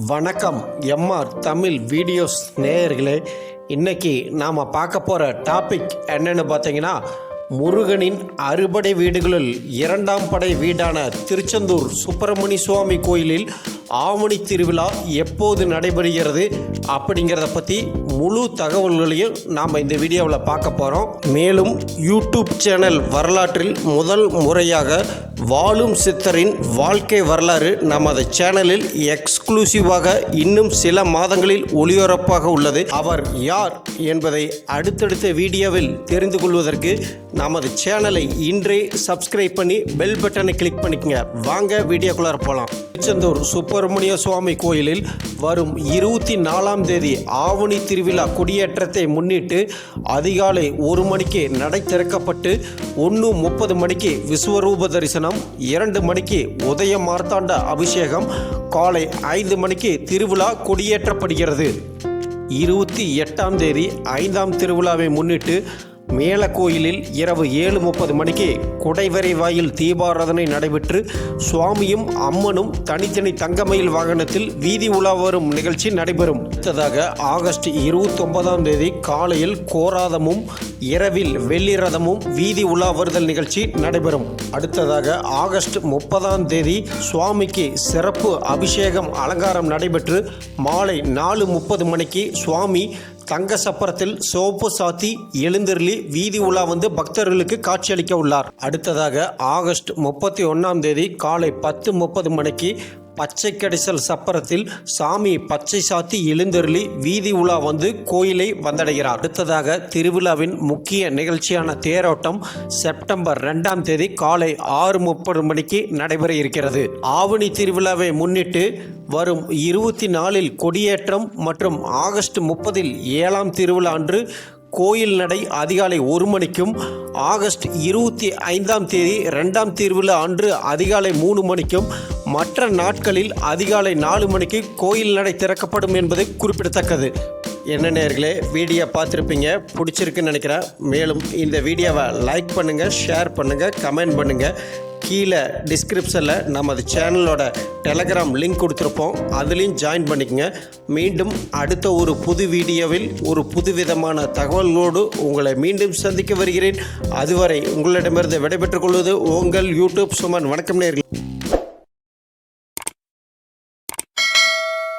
வணக்கம் MR Tamil videos நேயர்களே. இன்றைக்கி நாம் பார்க்க போகிற டாபிக் என்னென்னு பார்த்தீங்கன்னா, முருகனின் அறுபடை வீடுகளில் இரண்டாம் படை வீடான திருச்செந்தூர் சுப்பிரமணிய சுவாமி கோயிலில் ஆவணி திருவிழா எப்போது நடைபெறுகிறது அப்படிங்கிறத பற்றி முழு தகவல்களையும் நாம் இந்த வீடியோவில் பார்க்க போகிறோம். மேலும் யூடியூப் சேனல் வரலாற்றில் முதல் முறையாக வாழும் சித்தரின் வாழ்க்கை வரலாறு நமது சேனலில் எக்ஸ்க்ளூசிவாக இன்னும் சில மாதங்களில் ஒளிபரப்பாக உள்ளது. அவர் யார் என்பதை அடுத்தடுத்த வீடியோவில் தெரிந்து கொள்வதற்கு நமது சேனலை இன்றே சப்ஸ்கிரைப் பண்ணி பெல் பட்டனை கிளிக் பண்ணிக்கங்க. வாங்க வீடியோக்குள்ளார போகலாம். திருச்செந்தூர் சுப்பிரமணிய சுவாமி கோயிலில் வரும் 24ஆம் தேதி ஆவணி திருவிழா கொடியேற்றத்தை முன்னிட்டு அதிகாலை 1 மணிக்கு நடை திறக்கப்பட்டு 1:30 மணிக்கு விஸ்வரூப தரிசனம், 2 மணிக்கு உதய மார்த்தாண்ட அபிஷேகம், காலை 5 மணிக்கு திருவிழா கொடியேற்றப்படுகிறது. 28ஆம் தேதி 5ஆம் திருவிழாவை முன்னிட்டு மேலக்கோயிலில் இரவு 7:30 மணிக்கு குடைவரை வாயில் தீபாராதனை நடைபெற்று சுவாமியும் அம்மனும் தனித்தனி தங்கமயில் வாகனத்தில் வீதி உலா வரும் நிகழ்ச்சி நடைபெறும். அடுத்ததாக ஆகஸ்ட் 29ஆம் தேதி காலையில் கோராதமும் இரவில் வெள்ளி ரதமும் வீதி உலா வருதல் நிகழ்ச்சி நடைபெறும். அடுத்ததாக ஆகஸ்ட் 30ஆம் தேதி சுவாமிக்கு சிறப்பு அபிஷேகம் அலங்காரம் நடைபெற்று மாலை 4:30 மணிக்கு சுவாமி தங்க சப்பரத்தில் சோப்பு சாத்தி எழுந்தருளி வீதி உலா வந்து பக்தர்களுக்கு காட்சியளிக்க உள்ளார். அடுத்ததாக ஆகஸ்ட் 31ஆம் தேதி காலை 10:30 மணிக்கு பச்சை கடைசல் சப்பரத்தில் சாமி பச்சை சாத்தி எழுந்தருளி வீதி உலா வந்து கோயிலை வந்தடைகிறார். அடுத்ததாக திருவிழாவின் முக்கிய நிகழ்ச்சியான தேரோட்டம் செப்டம்பர் 2ஆம் தேதி காலை 6:30 மணிக்கு நடைபெற இருக்கிறது. ஆவணி திருவிழாவை முன்னிட்டு வரும் 24இல் கொடியேற்றம் மற்றும் ஆகஸ்ட் 30இல் 7ஆம் திருவிழா அன்று கோயில் நடை அதிகாலை 1 மணிக்கும், ஆகஸ்ட் 25ஆம் தேதி 2ஆம் திருவிழா அன்று அதிகாலை 3 மணிக்கும், மற்ற நாட்களில் அதிகாலை 4 மணிக்கு கோயில் நடை திறக்கப்படும் என்பது குறிப்பிடத்தக்கது. என்ன நேயர்களே, வீடியோ பார்த்துருப்பீங்க, பிடிச்சிருக்குன்னு நினைக்கிறேன். மேலும் இந்த வீடியோவை லைக் பண்ணுங்கள், ஷேர் பண்ணுங்கள், கமெண்ட் பண்ணுங்கள். கீழே டிஸ்கிரிப்ஷனில் நமது சேனலோட டெலகிராம் லிங்க் கொடுத்துருப்போம், அதுலேயும் ஜாயின் பண்ணிக்கங்க. மீண்டும் அடுத்த ஒரு புது வீடியோவில் ஒரு புதுவிதமான தகவல்களோடு உங்களை மீண்டும் சந்திக்க வருகிறேன். அதுவரை உங்களிடமிருந்து விடைபெற்றுக் கொள்வது உங்கள் யூடியூப் சுமன். வணக்கம் நேயர்களே.